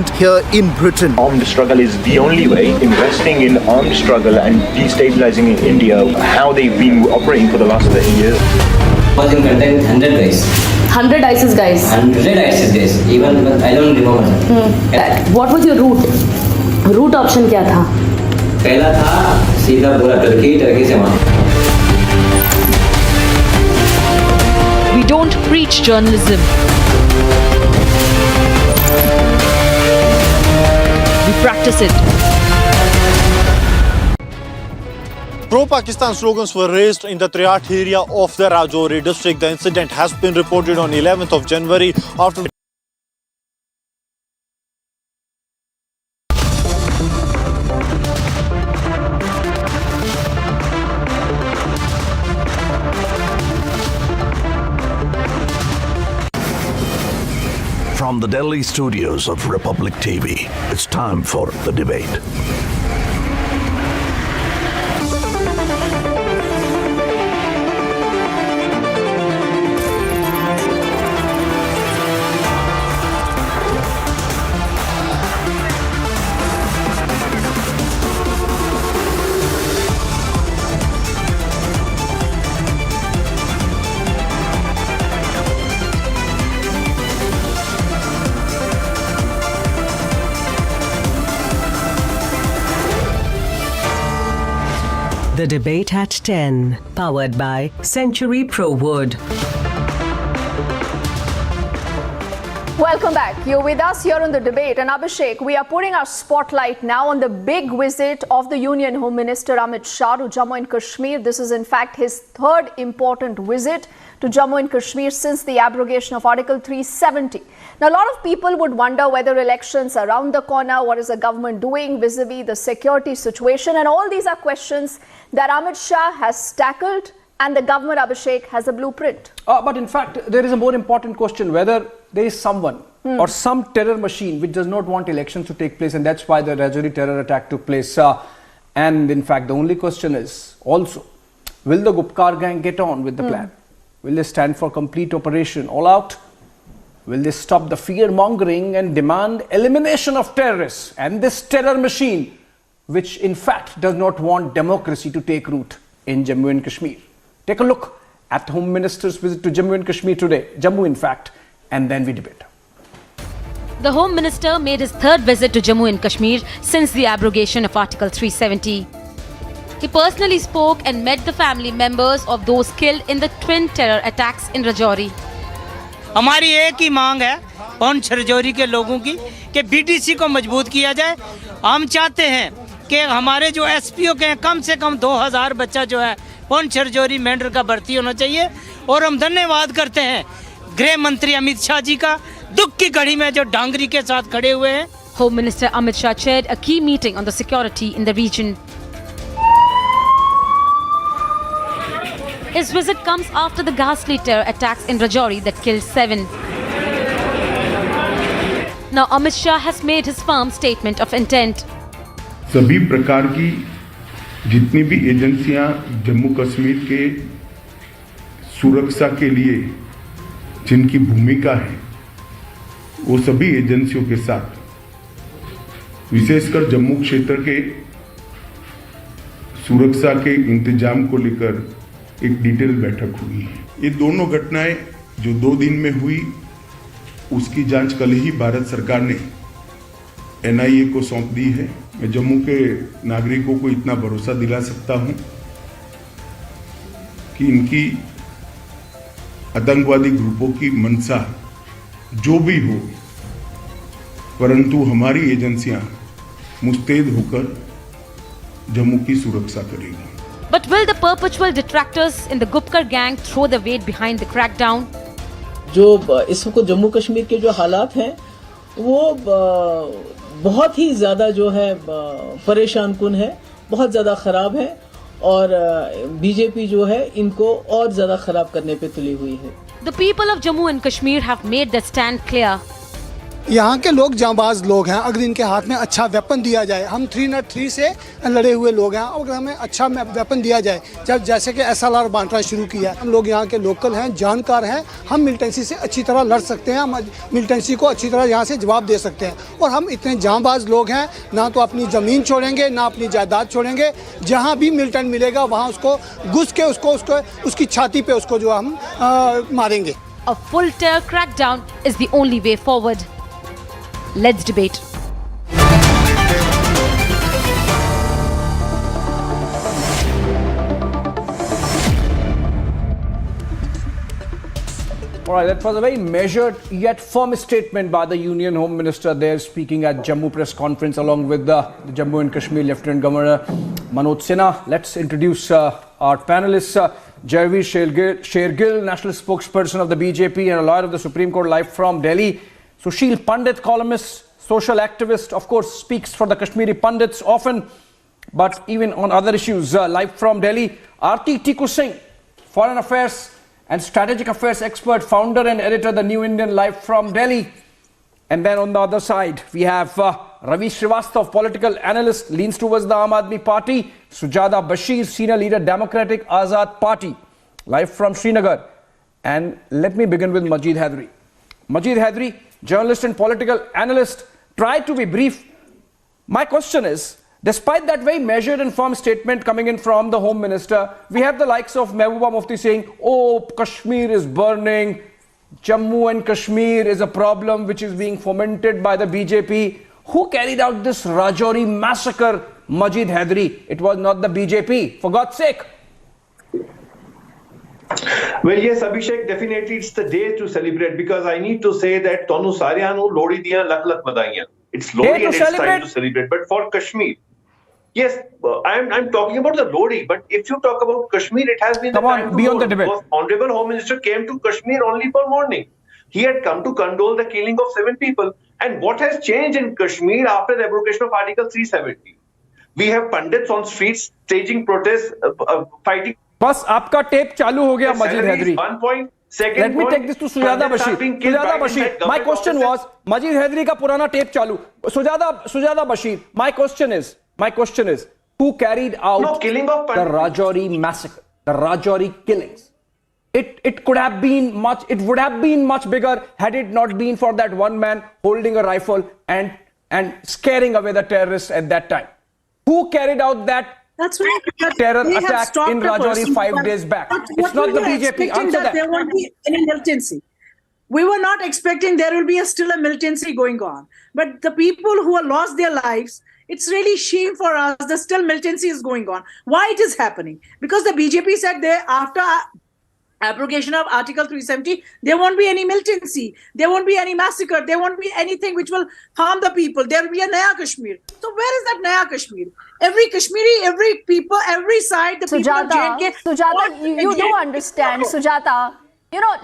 here in Britain. Armed struggle is the only way. Investing in armed struggle and destabilizing India, how they've been operating for the last 30 years. Was in contact with 100 guys. 100 ISIS guys. 100 ISIS guys. Even I don't remember. What was your route? Route option क्या था? पहला था सीधा पूरा Turkey से वहाँ. We don't preach journalism. We practice it. Pro-Pakistan slogans were raised in the Triat area of the Rajouri district. The incident has been reported on 11th of January after From the Delhi studios of Republic TV, it's time for The Debate. The Debate at 10, powered by Century Pro Wood. Welcome back. You're with us here on The Debate. And Abhishek, we are putting our spotlight now on the big visit of the Union Home Minister Amit Shah to Jammu and Kashmir. This is in fact his third important visit to Jammu and Kashmir since the abrogation of Article 370. Now, a lot of people would wonder whether elections are around the corner, what is the government doing vis-a-vis the security situation, and all these are questions that Amit Shah has tackled, and the government, Abhishek, has a blueprint. But in fact, there is a more important question, whether there is someone or some terror machine which does not want elections to take place, and that's why the Rajouri terror attack took place. And in fact, the only question is also, will the Gupkar gang get on with the plan? Will they stand for complete operation all out? Will they stop the fear mongering and demand elimination of terrorists and this terror machine, which in fact does not want democracy to take root in Jammu and Kashmir? Take a look at the Home Minister's visit to Jammu and Kashmir today, Jammu in fact, and then we debate. The Home Minister made his third visit to Jammu and Kashmir since the abrogation of Article 370. He personally spoke and met the family members of those killed in the twin terror attacks in Rajouri. हमारी एक ही मांग है पौंछ रजौरी के लोगों की कि BDC को मजबूत किया जाए. हम चाहते हैं कि हमारे जो एसपीओ के हैं कम से कम 2000 बच्चा जो है पौंछ रजौरी मेंढर का भर्ती होना चाहिए. और हम धन्यवाद करते हैं गृह मंत्री अमित शाह जी का दुख की घड़ी में जो डांगरी के साथ खड़े हुए हैं. Home Minister Amit Shah chaired a key meeting on the security in the region. His visit comes after the ghastly terror attacks in Rajouri that killed 7. Now Amit Shah has made his firm statement of intent. सभी प्रकार की जितनी भी एजेंसियां जम्मू कश्मीर के सुरक्षा के लिए जिनकी भूमिका है, वो सभी एजेंसियों के साथ विशेषकर जम्मू क्षेत्र के सुरक्षा के इंतजाम को लेकर एक डिटेल बैठक हुई है. ये दोनों घटनाएं जो 2 दिन में हुई, उसकी जांच कल ही भारत सरकार ने एनआईए को सौंप दी है. मैं जम्मू के नागरिकों को इतना भरोसा दिला सकता हूं कि इनकी आतंकवादी ग्रुपों की मंशा जो भी हो, परंतु हमारी एजेंसियां मुस्तैद होकर जम्मू की सुरक्षा करेगी. But will the perpetual detractors in the Gupkar gang throw the weight behind the crackdown? जो इस वक्त जम्मू कश्मीर के जो हालात हैं वो बहुत ही ज़्यादा जो है परेशान कुन है, बहुत ज़्यादा ख़राब है और बीजेपी जो है इनको और ज़्यादा ख़राब करने पे तुली हुई है. The people of Jammu and Kashmir have made their stand clear. यहाँ के लोग जांबाज लोग हैं। अगर इनके हाथ में अच्छा वेपन दिया जाए, हम 303 से लड़े हुए लोग हैं, अगर हमें अच्छा वेपन दिया जाए, जब जैसे कि SLR बांटना शुरू किया, हम लोग यहाँ के लोकल हैं, जानकार हैं, हम मिलिटेंसी से अच्छी तरह लड़ सकते हैं, हम मिलिटेंसी को अच्छी तरह यहाँ से जवाब दे सकते हैं। और हम इतने जांबाज लोग हैं, ना तो अपनी ज़मीन छोड़ेंगे, ना अपनी जायदाद छोड़ेंगे। जहाँ भी मिलिटेंट मिलेगा वहाँ उसको घुस के उसकी छाती पे उसको जो हम मारेंगे। A full terror crackdown is the only way forward. Let's debate. All right, that was a very measured yet firm statement by the Union Home Minister there speaking at Jammu press conference along with the Jammu and Kashmir Lieutenant Governor Manoj Sinha. Let's introduce our panelists. Jaivir Shergill, National Spokesperson of the BJP and a lawyer of the Supreme Court, live from Delhi. Sushil Pandit, columnist, social activist, of course, speaks for the Kashmiri Pandits often, but even on other issues. Live from Delhi, Aarti Tiku Singh, Foreign Affairs and Strategic Affairs expert, founder and editor, The New Indian, live from Delhi. And then on the other side, we have Ravi Srivastav, political analyst, leans towards the Aam Aadmi Party. Sujata Bashir, senior leader, Democratic Azad Party, live from Srinagar. And let me begin with Majid Hydari. Majid Hydari, journalist and political analyst, try to be brief. My question is, despite that very measured and firm statement coming in from the Home Minister, we have the likes of Mehbooba Mufti saying, oh, Kashmir is burning, Jammu and Kashmir is a problem which is being fomented by the BJP. Who carried out this Rajouri massacre, Majid Hydari? It was not the BJP, for God's sake. Well, yes, Abhishek, definitely it's the day to celebrate, because I need to say that Tonu Saryanu Lodi diyan lakh lakh badaiyan. It's Lodi and it's time to celebrate. But for Kashmir, yes, I'm talking about the Lodi, but if you talk about Kashmir, it has been the time to beyond the debate. Honorable Home Minister came to Kashmir only for mourning. He had come to condole the killing of 7 people. And what has changed in Kashmir after the abrogation of Article 370? We have pundits on streets staging protests, fighting. बस आपका tape चालू हो गया मजीद Hydari. Let me take this to Sujata Bashir. Sujata Bashir, my question was, Majid Hydari का पुराना tape चालू. Sujata Bashir, my question is, who carried out the Rajouri massacre, the Rajouri killings? It would have been much bigger had it not been for that one man holding a rifle and scaring away the terrorists at that time. Who carried out that terror attack in Rajouri 5 days back? It's not the BJP. Answer that. There won't be any militancy. We were not expecting there will be still a militancy going on. But the people who have lost their lives, it's really shame for us that still militancy is going on. Why it is happening? Because the BJP said after abrogation of Article 370, there won't be any militancy, there won't be any massacre, there won't be anything which will harm the people. There will be a Naya Kashmir. So where is that Naya Kashmir? Every Kashmiri, every people, every side, the people of JNK. Sujata, you do understand, Sujata. You know,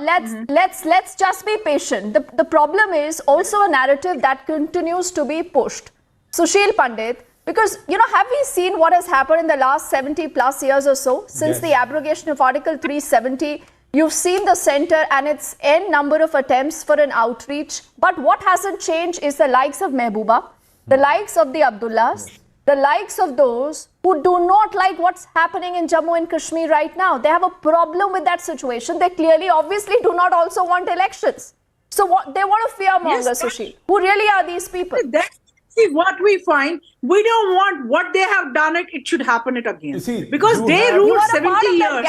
let's just be patient. The problem is also a narrative that continues to be pushed. Sushil Pandit, because, have we seen what has happened in the last 70 plus years or so? Since the abrogation of Article 370, you've seen the centre and its n number of attempts for an outreach. But what hasn't changed is the likes of Mehbooba, the likes of the Abdullahs, the likes of those who do not like what's happening in Jammu and Kashmir right now. They have a problem with that situation. They clearly, obviously, do not also want elections. So they want to fearmonger, yes, Sushil. Who really are these people? See, what we find, we don't want what they have done it should happen again. Because they ruled 70 years.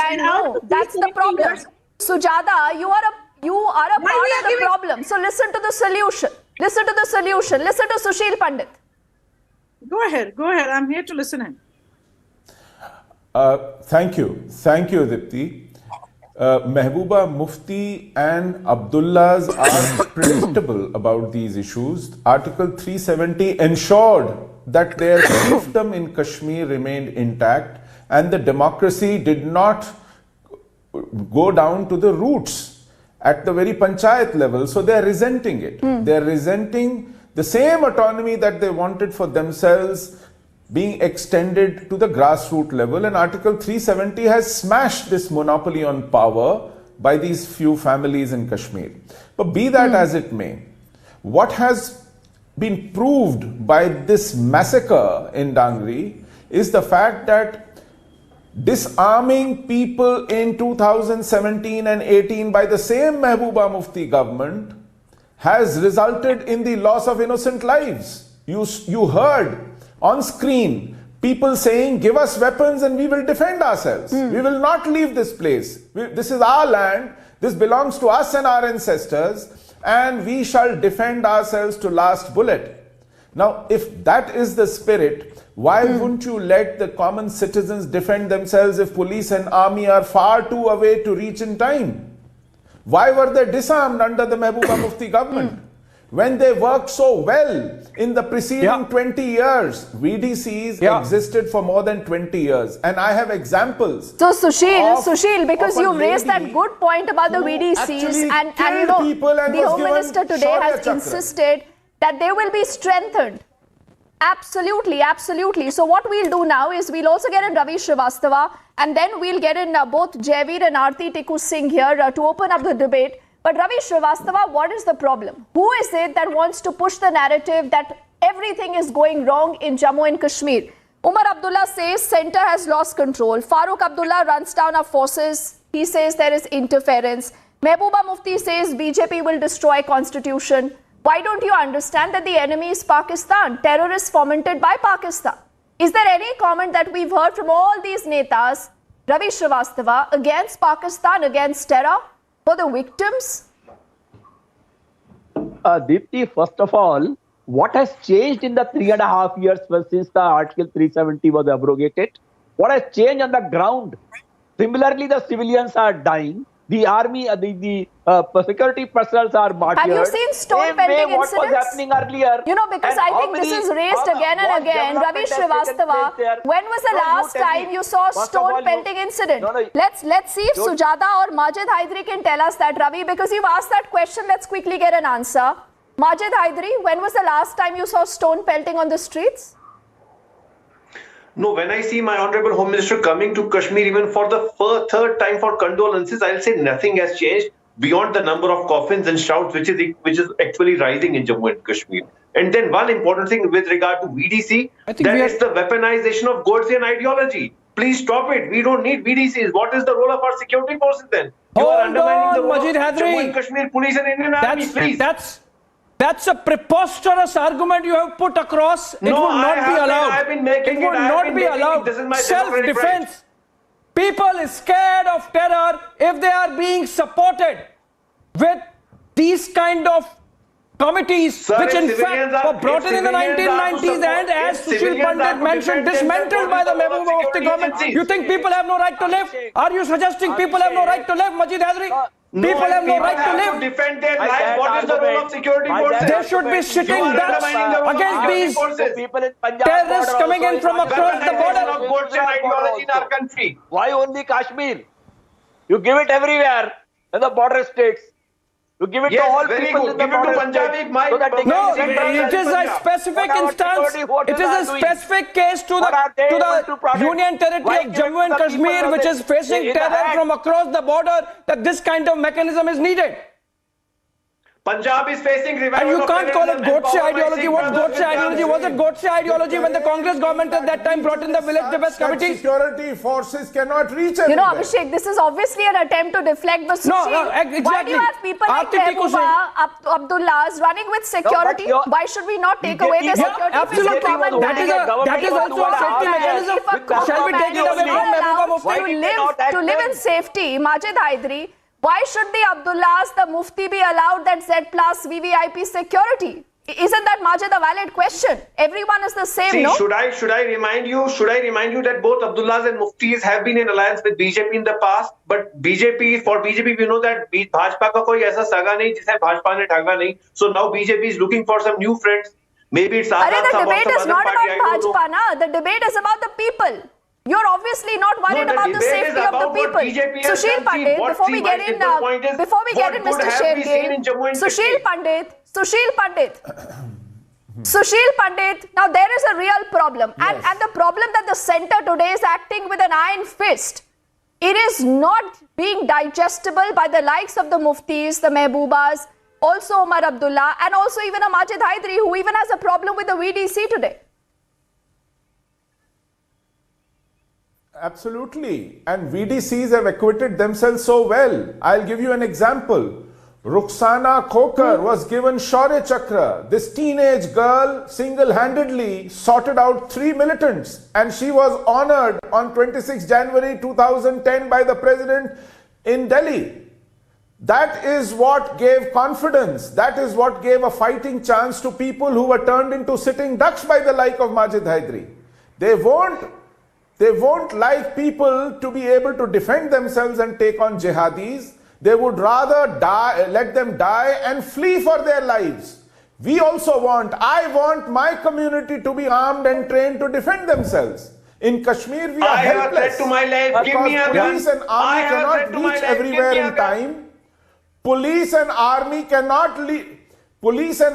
That's the problem. Sujata, you are a part of the problem. So listen to the solution. Listen to the solution. Listen to Sushil Pandit. Go ahead. I'm here to listen in. Thank you, Dipti. Mehbooba Mufti and Abdullahs are predictable about these issues. Article 370 ensured that their fiefdom in Kashmir remained intact and the democracy did not go down to the roots at the very panchayat level. So they are resenting it. They are resenting the same autonomy that they wanted for themselves being extended to the grassroots level, and Article 370 has smashed this monopoly on power by these few families in Kashmir. But be that as it may, What has been proved by this massacre in Dangri is the fact that disarming people in 2017 and 18 by the same Mehbooba Mufti government has resulted in the loss of innocent lives. You heard on screen people saying, give us weapons and we will defend ourselves. We will not leave this place. This is our land. This belongs to us and our ancestors, and we shall defend ourselves to last bullet. Now, if that is the spirit, why wouldn't you let the common citizens defend themselves if police and army are far too away to reach in time? Why were they disarmed under the Mehbooba Mufti government? When they worked so well in the preceding 20 years, VDCs existed for more than 20 years. And I have examples. So Sushil, because you raised that good point about the VDCs and you know, the Home Minister today has insisted that they will be strengthened. Absolutely, absolutely. So what we'll do now is we'll also get in Ravi Srivastava and then we'll get in both Jaiveer and Aarti Tikku Singh here to open up the debate. But Ravi Srivastava, what is the problem? Who is it that wants to push the narrative that everything is going wrong in Jammu and Kashmir? Umar Abdullah says centre has lost control. Farooq Abdullah runs down our forces. He says there is interference. Mehbooba Mufti says BJP will destroy constitution. Why don't you understand that the enemy is Pakistan, terrorists fomented by Pakistan? Is there any comment that we've heard from all these netas, Ravi Srivastava, against Pakistan, against terror? For the victims? Deepti, first of all, what has changed in the 3.5 years since the Article 370 was abrogated? What has changed on the ground? Similarly, the civilians are dying. The army, the security personnel are martyred. Have you seen stone pelting incidents? What was happening earlier? You know, because I think this is raised again and again. Ravi Srivastava, when was the last time you saw stone pelting incident? Let's see if Sujata or Majid Haidari can tell us that, Ravi, because you've asked that question. Let's quickly get an answer. Majid Haidari, when was the last time you saw stone pelting on the streets? No, when I see my Honorable Home Minister coming to Kashmir even for the third time for condolences, I'll say nothing has changed beyond the number of coffins and shouts which is actually rising in Jammu and Kashmir. And then one important thing with regard to VDC, that is the weaponization of Godsean ideology. Please stop it. We don't need VDCs. What is the role of our security forces then? You are undermining the role of Jammu and Kashmir Police and Indian Army, please. That's a preposterous argument you have put across. It would not be allowed. It would not be allowed. Self-defense. People are scared of terror if they are being supported with these kind of committees, which in fact were brought in the 1990s and, as Sushil Pandit mentioned, dismantled by the Mehbooba Mufti government. You think people have no right to live? Are you suggesting people have no right to live, Majid Haidari? People have no right to live. To defend their lives. What is the role of security forces? They should be sitting ducks against these terrorists coming in from across the border. In our country. Why only Kashmir? You give it everywhere in the border states. You give it to all people in the border states. No, it is a specific instance. It is a specific case to the Union territory of Jammu and Kashmir, which is facing terror from across the border, that this kind of mechanism is needed. Punjab is facing revival. And you can't call it Godse ideology. What Godse ideology? Was it Godse ideology when the Congress government at that time brought in the village defense committee? Security forces cannot reach everywhere. You know, Abhishek, this is obviously an attempt to deflect the Sushil. No, exactly. Why do you have people like Mehbooba Abdullahs running with security? Why should we not take away the security? Absolutely. That is also a safety mechanism. Shall we take it away from Mehbooba Mufti? To live in safety, Majid Haidari, why should the Abdullahs, the Mufti be allowed that Z plus VVIP security? Isn't that, Majid, a valid question? Everyone is the same, See, no? Should I remind you that both Abdullahs and Muftis have been in alliance with BJP in the past, but for BJP we know that Bhajpa ka koi aisa saga nahi jise Bhajpa ne thaga nahi. So now BJP is looking for some new friends. Maybe it's Azad The Sahab or debate some is other not party, about Bhajpa, na. The debate is about the people. You're obviously not worried about the safety of the people. Sushil Pandit, before we get in, Mr. Shergill, Sushil Pandit, now there is a real problem. Yes. And the problem that the centre today is acting with an iron fist. It is not being digestible by the likes of the Muftis, the Mehboobas, also Omar Abdullah, and also even a Majid Hydari, who even has a problem with the VDC today. Absolutely. And VDCs have acquitted themselves so well. I'll give you an example. Rukhsana Khokar was given Shaurya Chakra. This teenage girl single-handedly sorted out 3 militants, and she was honored on 26 January 2010 by the president in Delhi. That is what gave confidence. That is what gave a fighting chance to people who were turned into sitting ducks by the like of Majid Hydari. They won't like people to be able to defend themselves and take on jihadis. They would rather die, let them die and flee for their lives. I want my community to be armed and trained to defend themselves. In Kashmir, we are helpless. I have a threat to my life. Give me a gun. Police and army cannot reach everywhere in time. Police and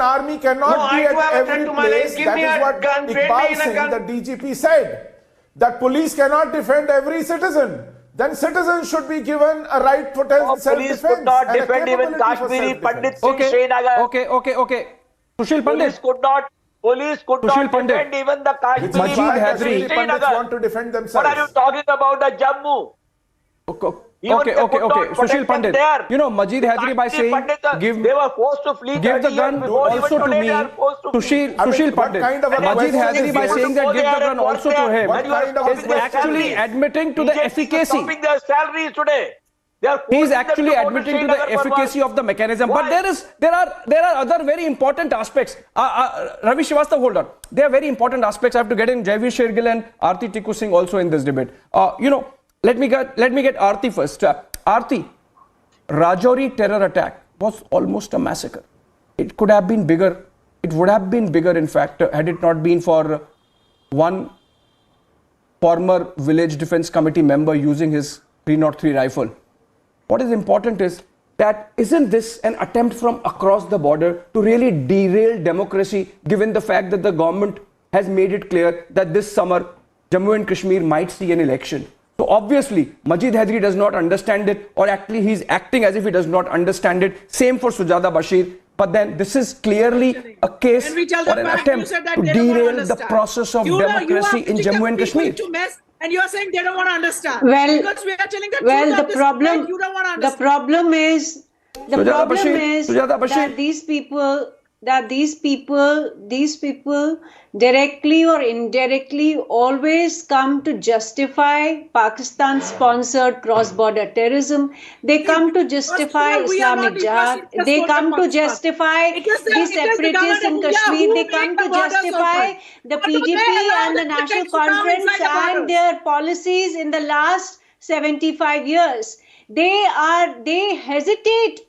army cannot be at every place. That is what Iqbal Singh, the DGP, said. That police cannot defend every citizen. Then citizens should be given a right to self-defense. Police could not defend even Kashmiri Pandit Singh Srinagar. Okay. Sushil Pandit. Police could not defend even the Kashmiri Pandit Singh Srinagar. Want to defend themselves. What are you talking about the Jammu? Okay. Sushil Pandit. You know, Majid Hydari by saying, they were forced to flee. Give the gun also to me. Sushil Pandit. Majid Hydari by saying that give the gun also to him is actually admitting to the efficacy. Their salaries today. He is actually admitting to the efficacy of the mechanism. But there are other very important aspects. Ravi Srivastava, hold on. There are very important aspects. I have to get in Jaiveer Shergill and Aarti Tikku Singh also in this debate. Let me get Aarti first. Aarti, Rajouri terror attack was almost a massacre. It could have been bigger. It would have been bigger, in fact, had it not been for one former village defense committee member using his 303 rifle. What is important is that isn't this an attempt from across the border to really derail democracy, given the fact that the government has made it clear that this summer Jammu and Kashmir might see an election. So obviously, Majid Hydari does not understand it, or actually he's acting as if he does not understand it. Same for Sujata Bashir. But then this is clearly a case or an attempt to derail the process of democracy in Jammu and Kashmir. And you are saying they don't want to understand. Well, because we are telling the well, truth the problem, you don't want to understand. The problem is that these people directly or indirectly always come to justify Pakistan-sponsored cross-border terrorism. They come to justify Islamic Jihad. They come to justify the separatists in Kashmir. They come to justify the PDP and the National Conference and their policies in the last 75 years. They hesitate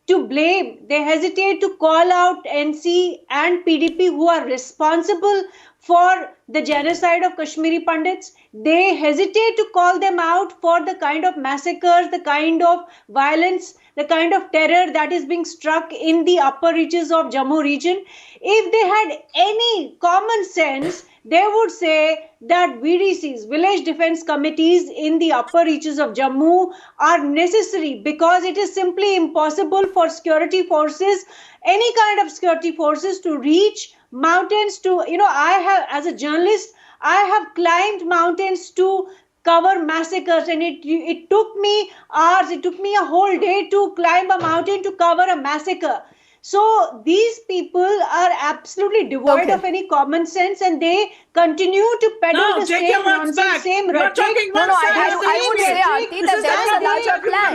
to blame, they hesitate to call out NC and PDP who are responsible for the genocide of Kashmiri Pandits. They hesitate to call them out for the kind of massacres, the kind of violence, the kind of terror that is being struck in the upper reaches of Jammu region. If they had any common sense, they would say that VDCs, village defense committees in the upper reaches of Jammu are necessary because it is simply impossible for security forces, any kind of security forces, to reach mountains to, as a journalist, I have climbed mountains to cover massacres, and it took me hours, it took me a whole day to climb a mountain to cover a massacre. So these people are absolutely devoid of any common sense, and they continue to peddle the same nonsense, same rhetoric. I would say, Aarti, that there is a larger plan.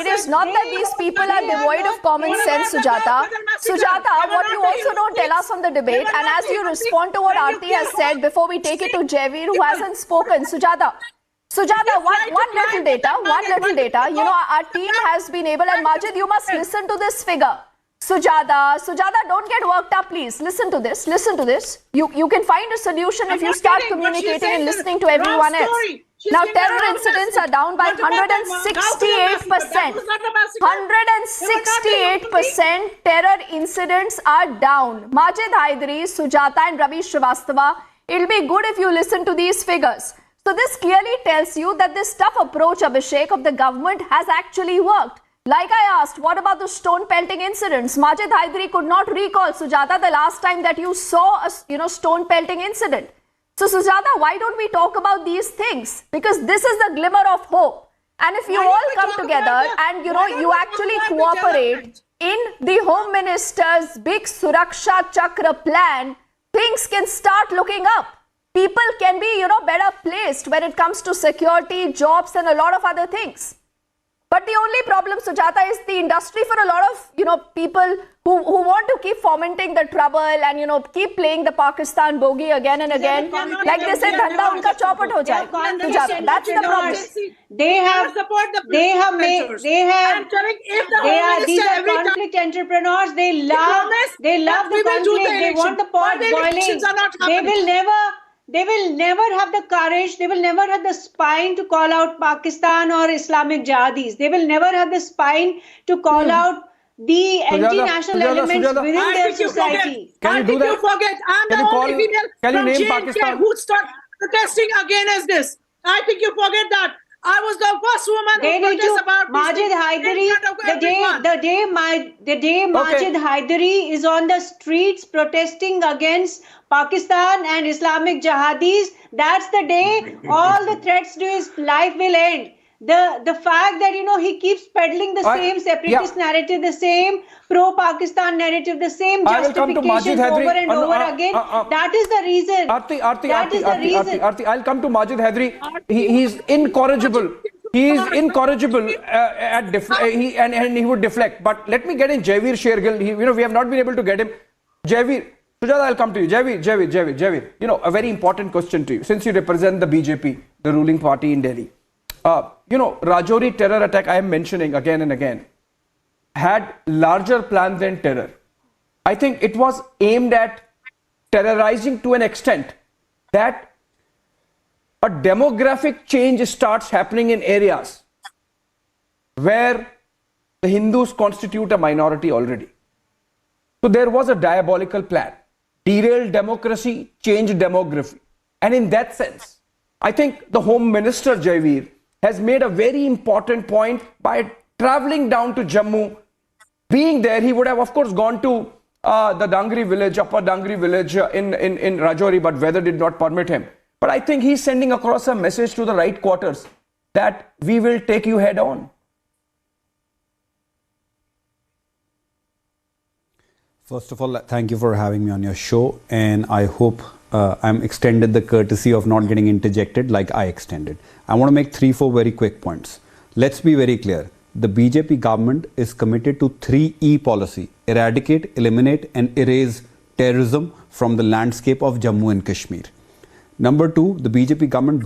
It is not that these people are devoid of common sense, Sujata. Sujata, what you also don't tell us on the debate, and as you respond to what Aarti has said before we take it to Jaiveer, who hasn't spoken, Sujata, one little data. Our team has been able, and Majid, you must listen to this figure. Sujata, don't get worked up, please. Listen to this. You can find a solution if you start communicating and listening to everyone else. Now, terror incidents are down by 168%. 168% terror incidents are down. Majid Hydari, Sujata and Ravi Srivastava, it'll be good if you listen to these figures. So this clearly tells you that this tough approach, Abhishek, of the government has actually worked. Like I asked, what about the stone pelting incidents? Majid Haidari could not recall, Sujata, the last time that you saw a stone pelting incident. So Sujata, why don't we talk about these things? Because this is the glimmer of hope. And if you all come together and you actually cooperate in the Home Minister's big Suraksha Chakra plan, things can start looking up. People can be, better placed when it comes to security, jobs and a lot of other things. But the only problem, Sujata, is the industry for a lot of, people who want to keep fomenting the trouble and, keep playing the Pakistan bogey again and again. Like they say, dhanda unka chaupat ho jaye. Sujata, that's the problem. These are conflict entrepreneurs. They love the conflict. They want the pot boiling. They will never have the courage, they will never have the spine to call out Pakistan or Islamic jihadis. They will never have the spine to call out the anti-national elements within their society. Can you do that? Forget? I'm the only female from J&K who started protesting against this. I think you forget that. I was the first woman who protested about Majid Haidari. The day Majid Haidari is on the streets protesting against Pakistan and Islamic jihadis, that's the day all the threats to his life will end. The fact that he keeps peddling the same separatist narrative, the same pro-Pakistan narrative, the same justifications over and over again, that is the reason. Aarti, I'll come to Majid Haidari. He's incorrigible. He is incorrigible and he would deflect. But let me get in Jaivir Shergill. We have not been able to get him. Jaivir, Sujata, I'll come to you. Jaivir, a very important question to you. Since you represent the BJP, the ruling party in Delhi. Rajouri terror attack, I am mentioning again and again, had larger plan than terror. I think it was aimed at terrorizing to an extent that a demographic change starts happening in areas where the Hindus constitute a minority already. So there was a diabolical plan. Derail democracy, change demography. And in that sense, I think the Home Minister, Jaivir, has made a very important point by traveling down to Jammu. Being there, he would have, of course, gone to the Dangri village, Upper Dangri village in Rajouri, but weather did not permit him. But I think he's sending across a message to the right quarters that we will take you head on. First of all, thank you for having me on your show, and I hope I'm extended the courtesy of not getting interjected like I extended. I want to make 3-4 very quick points. Let's be very clear. The BJP government is committed to 3E policy: eradicate, eliminate and erase terrorism from the landscape of Jammu and Kashmir. Number 2, the BJP government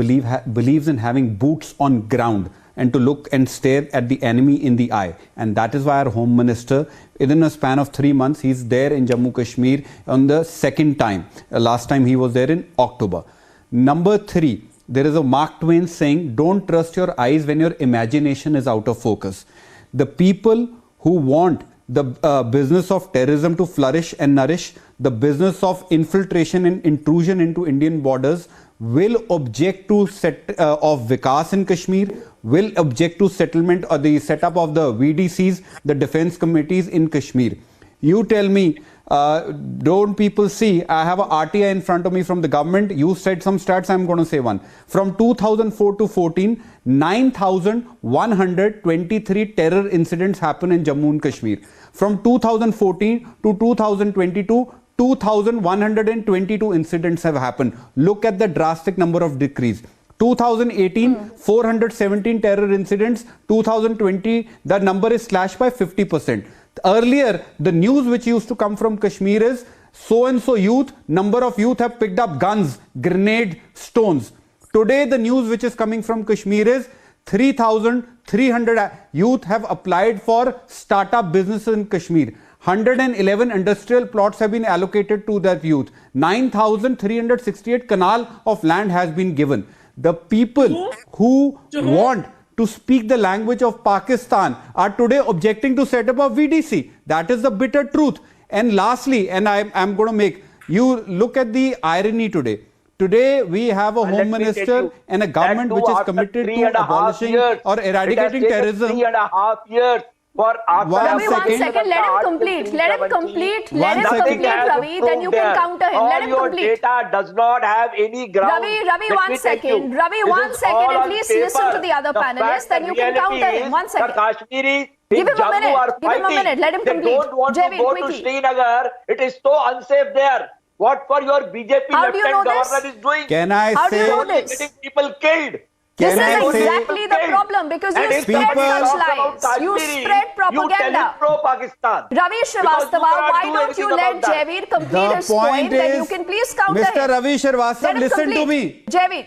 believes in having boots on ground and to look and stare at the enemy in the eye. And that is why our Home Minister, within a span of 3 months, he's there in Jammu Kashmir on the second time. Last time he was there in October. Number 3, there is a Mark Twain saying, don't trust your eyes when your imagination is out of focus. The people who want the business of terrorism to flourish and nourish, the business of infiltration and intrusion into Indian borders, will object to of Vikas in Kashmir, will object to settlement or the setup of the VDCs, the defense committees in Kashmir. You tell me, don't people see? I have a RTI in front of me from the government. You said some stats, I'm going to say one. From 2004 to 14, 9,123 terror incidents happen in Jammu and Kashmir. From 2014 to 2022, 2,122 incidents have happened. Look at the drastic number of decrease. 2018, 417 terror incidents. 2020, the number is slashed by 50%. Earlier, the news which used to come from Kashmir is so-and-so youth, number of youth have picked up guns, grenade, stones. Today, the news which is coming from Kashmir is 3,300 youth have applied for startup businesses in Kashmir. 111 industrial plots have been allocated to that youth. 9,368 canal of land has been given. The people who want to speak the language of Pakistan are today objecting to set up a VDC. That is the bitter truth. And lastly, and I'm going to make, you look at the irony today. Today we have a Home Minister and a government which is committed to abolishing or eradicating terrorism. 3.5 years. for after Ravi, one second. Let him complete. Let him complete. Let him complete, Ravi. Then you can counter him. Let him complete. Your data does not have any ground. Ravi, one second. Ravi, 1 second. And please listen to the other panelists. Then you can counter him. 1 second. Kashmiris Give him a minute. Give him a minute. Let him complete. They don't want to go to Srinagar. It is so unsafe there. What for your BJP lieutenant governor is doing? Can I How say? do you know this? Getting people killed. This Can is I say- exactly the problem because you And spread such lies. You spread propaganda. You pro-Pakistan. Ravi Srivastava, why don't you let Javeed complete his point? Then you can please counter Mr. him. Ravi Srivastava, Let him listen to complete. me. Javeed.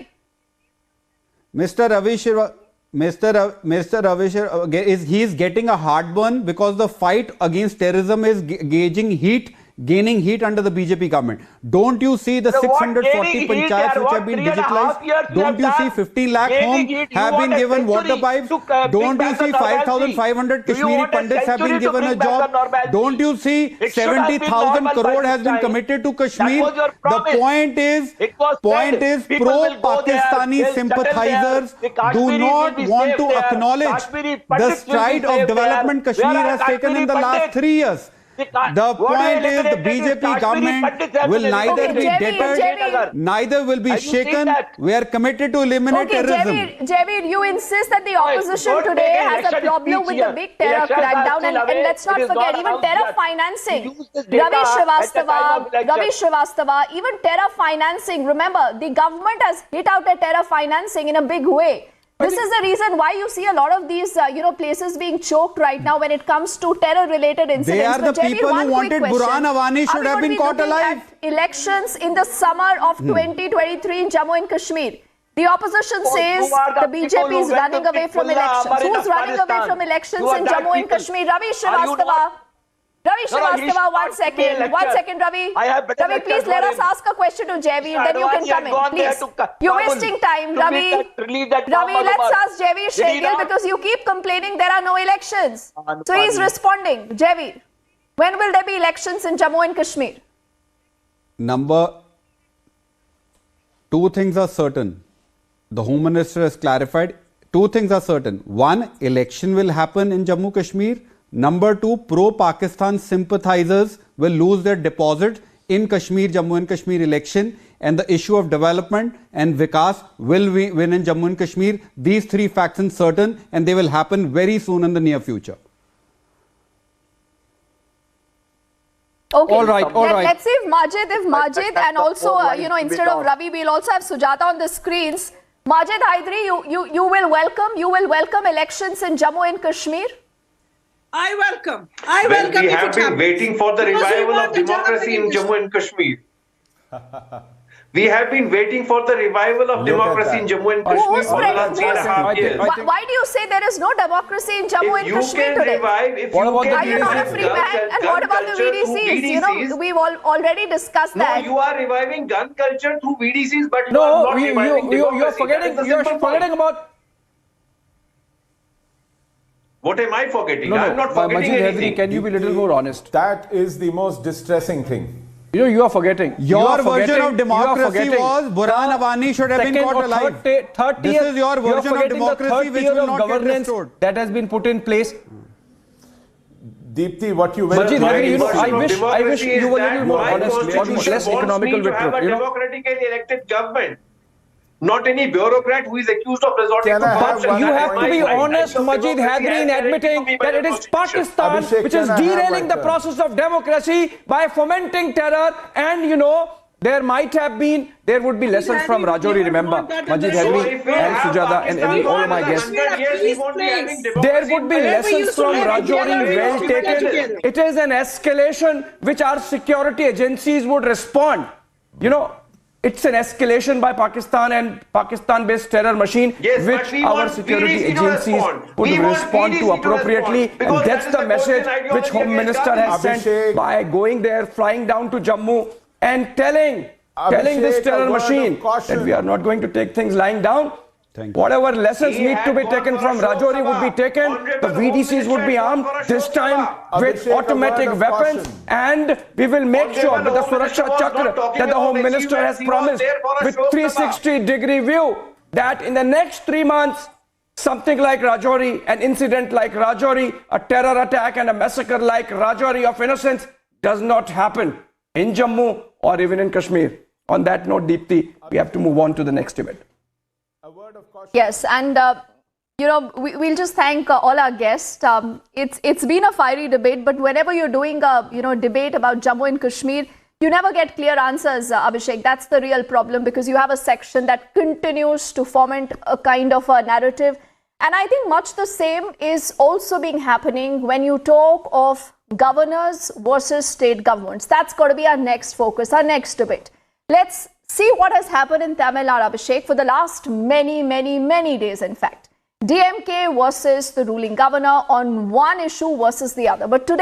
Mr. Ravi Srivastava, he is getting a heartburn because the fight against terrorism is gaining heat under the BJP government. Don't you see the 640 panchayats which have been digitalized? Don't you see 15 lakh homes have been given water pipes? Don't you see 5,500 Kashmiri Pandits have been given a job? Don't you see 70,000 crore has been committed to Kashmir? The point is pro-Pakistani sympathizers do not want to acknowledge the stride of development Kashmir has taken in the last 3 years. The point is the BJP government will neither be deterred, neither will be shaken. We are committed to eliminate terrorism. Javeed, you insist that the opposition today has a problem with the big terror crackdown, and let's not forget even terror financing. Ravi Srivastava, even terror financing. Remember, the government has hit out at terror financing in a big way. This is the reason why you see a lot of these, places being choked right now when it comes to terror-related incidents. They are the people who wanted Burhan Awani should have been caught alive. Elections in the summer of 2023 in Jammu and Kashmir. The opposition says the BJP is running away from elections. Who's running away from elections in Jammu and Kashmir? Ravi Srivastava. Ravi Srivastava, 1 second. 1 second, Ravi. Ravi, please let us ask a question to Javeed, then you can come in. Please. You're wasting time, Ravi. Ravi, let's ask Javeed Shegil because you keep complaining there are no elections. So he's responding. Javeed, when will there be elections in Jammu and Kashmir? Two things are certain. The Home Minister has clarified. 2 things are certain. 1, election will happen in Jammu Kashmir. Number 2, pro-Pakistan sympathizers will lose their deposit in Kashmir, Jammu and Kashmir election, and the issue of development and Vikas will win in Jammu and Kashmir. These 3 facts are certain and they will happen very soon in the near future. Okay. All right. Let's see if Majid and also, instead of Ravi, we'll also have Sujata on the screens. Majid Haidari, you will welcome elections in Jammu and Kashmir? I welcome. We have been waiting for the revival of democracy in Jammu and Kashmir. We have been waiting for the revival of democracy in Jammu and Kashmir for the last 3.5 years. Why do you say there is no democracy in Jammu and Kashmir today? Are you not a free man? And what about the VDCs? We've already discussed that. No, you are reviving gun culture through VDCs, but you are not reviving democracy. You're forgetting about. What am I forgetting? I'm not forgetting anything. Can you be a little more honest? That is the most distressing thing. You are forgetting. Your version of democracy was Burhan Awani should have been caught alive. This is your version of democracy which will not get restored. That has been put in place. Deepthi, what you went Majid, I wish you were a little more honest, less economical with truth. A democratically elected government. Not any bureaucrat who is accused of resorting to corruption. You have to be honest, Majid Haidari, in admitting that it is Pakistan which is derailing the process of democracy by fomenting terror. And there would be lessons from Rajouri, remember, Majid Haidari and Sujata and all of my guests. There would be lessons from Rajouri well taken. It is an escalation which our security agencies would respond. It's an escalation by Pakistan and Pakistan-based terror machine, which our security agencies would respond to appropriately. And that's the message which Home Minister has sent by going there, flying down to Jammu and telling this terror machine that we are not going to take things lying down. Whatever lessons need to be taken from Rajouri would be taken. The VDCs would be armed, this time with automatic weapons, and we will make sure with the Suraksha Chakra that the Home Minister has promised with 360-degree view that in the next 3 months, something like Rajouri, an incident like Rajouri, a terror attack and a massacre like Rajouri of innocence does not happen in Jammu or even in Kashmir. On that note, Deepthi, we have to move on to the next debate. Yes, and we'll just thank all our guests. It's been a fiery debate, but whenever you're doing a debate about Jammu and Kashmir, you never get clear answers, Abhishek. That's the real problem, because you have a section that continues to foment a kind of a narrative. And I think much the same is also being happening when you talk of governors versus state governments. That's got to be our next focus, our next debate. Let's see what has happened in Tamil Nadu, Abhishek, for the last many days, in fact. DMK versus the ruling governor on one issue versus the other. But today,